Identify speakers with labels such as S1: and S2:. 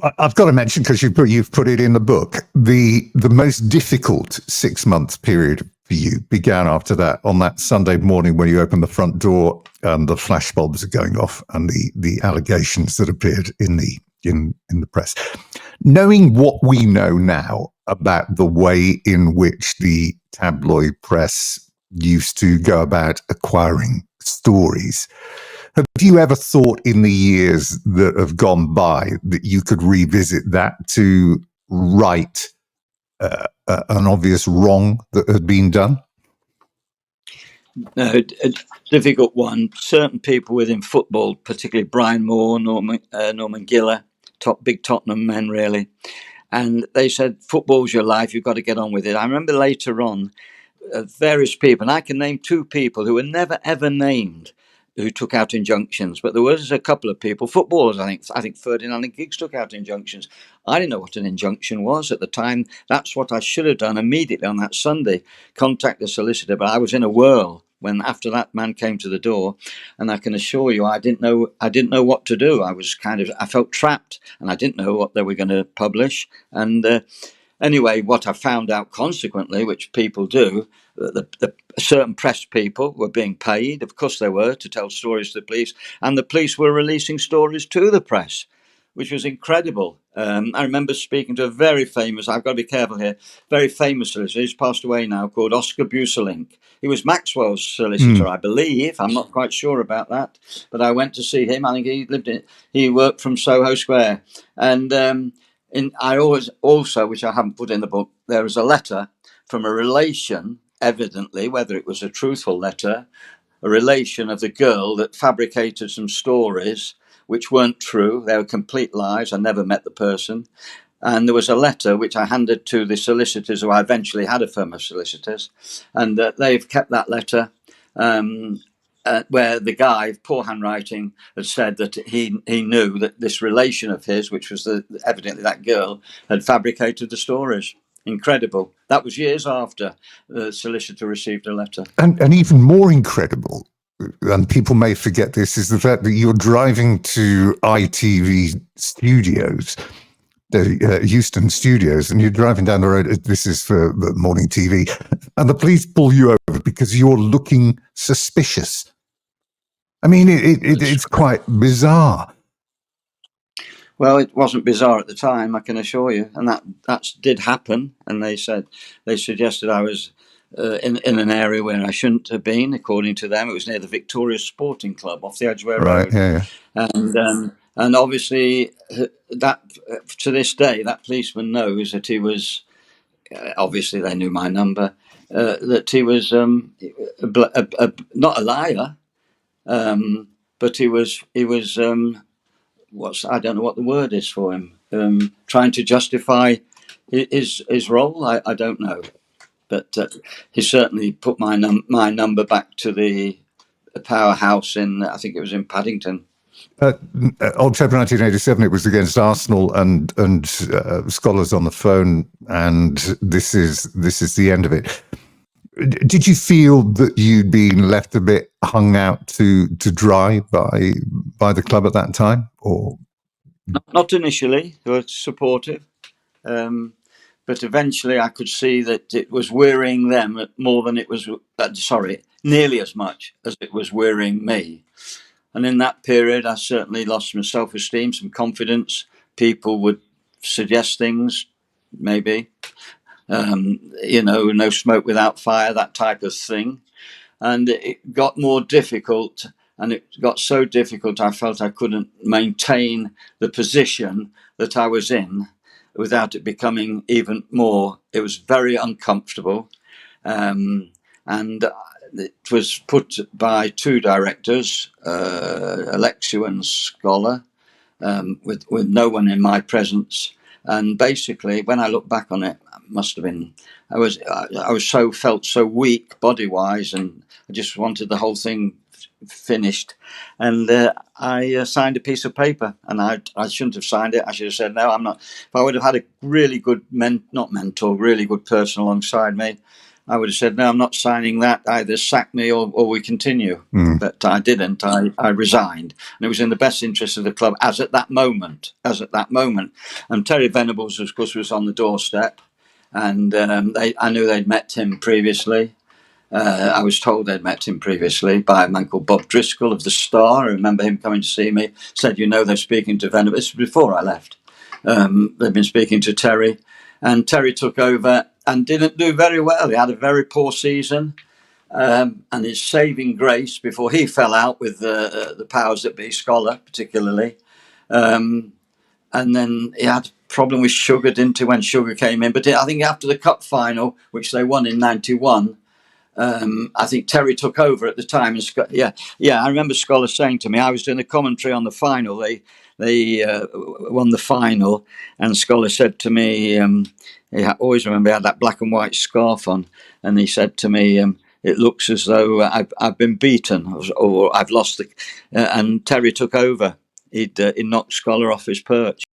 S1: I've got to mention, because you've put it in the book, the most difficult 6-month period for you began after that, on that Sunday morning when you opened the front door and the flashbulbs are going off and the allegations that appeared in the press. Knowing what we know now about the way in which the tabloid press used to go about acquiring stories, have you ever thought in the years that have gone by that you could revisit that to right an obvious wrong that had been done?
S2: No, a difficult one. Certain people within football, particularly Brian Moore, Norman Giller, big Tottenham men, really. And they said, football's your life, you've got to get on with it. I remember later on, various people, and I can name 2 people who were never, ever named, who took out injunctions. But there was a couple of people, footballers, I think Ferdinand and Giggs took out injunctions. I didn't know what an injunction was at the time. That's what I should have done immediately on that Sunday, contact the solicitor. But I was in a whirl when after that man came to the door, and I can assure you I didn't know what to do. I felt trapped, and I didn't know what they were going to publish. And anyway, what I found out consequently, which people do, the certain press people were being paid, of course they were, to tell stories to the police, and the police were releasing stories to the press, which was incredible. I remember speaking to a very famous, I've got to be careful here, very famous solicitor, he's passed away now, called Oscar Buselink. He was Maxwell's solicitor, I believe. I'm not quite sure about that, but I went to see him. I think he worked from Soho Square. And I always also, which I haven't put in the book, there was a letter from a relation, evidently, whether it was a truthful letter, a relation of the girl that fabricated some stories which weren't true. They were complete lies. I never met the person. And there was a letter which I handed to the solicitors, who I eventually had a firm of solicitors, and they've kept that letter, where the guy, poor handwriting, had said that he knew that this relation of his, which was evidently that girl, had fabricated the stories. Incredible. That was years after the solicitor received a letter.
S1: And even more incredible, and people may forget this, is the fact that you're driving to ITV studios, the Euston studios, and you're driving down the road. This is for the morning TV, and the police pull you over because you're looking suspicious. I mean, it's quite bizarre.
S2: Well, it wasn't bizarre at the time, I can assure you, and that did happen. And they suggested I was in an area where I shouldn't have been. According to them, it was near the Victoria Sporting Club off the Edgware Road.
S1: Yeah.
S2: And obviously, that to this day, that policeman knows that he was. Obviously, they knew my number. That he was not a liar, but he was. I don't know what the word is for him. Trying to justify his role. I don't know, but he certainly put my number back to the powerhouse in, I think it was in Paddington.
S1: October 1987, it was against Arsenal, and Scholars on the phone, and this is the end of it. Did you feel that you'd been left a bit hung out to dry by the club at that time, or
S2: not initially? They were supportive, but eventually I could see that it was wearying them more than it was. Nearly as much as it was wearying me. And in that period, I certainly lost some self-esteem, some confidence. People would suggest things, maybe, no smoke without fire, that type of thing. And it got more difficult, and it got so difficult I felt I couldn't maintain the position that I was in without it becoming even more. It was very uncomfortable. And it was put by 2 directors, Alexia and Scholar, with no one in my presence. And basically, when I look back on it, must have been I felt so weak body wise, and I just wanted the whole thing finished. And I signed a piece of paper, and I shouldn't have signed it. I should have said, no, I'm not. If I would have had a really good really good person alongside me, I would have said, no, I'm not signing that. Either sack me or we continue. But I didn't. I resigned. And it was in the best interest of the club as at that moment. And Terry Venables, of course, was on the doorstep. And I knew they'd met him previously. I was told they'd met him previously by a man called Bob Driscoll of the Star. I remember him coming to see me. Said, they're speaking to Venables. This was before I left. They'd been speaking to Terry. And Terry took over and didn't do very well. He had a very poor season. And his saving grace before he fell out with the powers that be, Scholar particularly. And then he had a problem with Sugar, didn't he, when Sugar came in. But I think after the cup final, which they won in 91, I think Terry took over at the time. And I remember Scholar saying to me, I was doing a commentary on the final. They won the final, and Scholar said to me, always remember he had that black and white scarf on, and he said to me, it looks as though I've been beaten or I've lost and Terry took over. He'd knocked Scholar off his perch.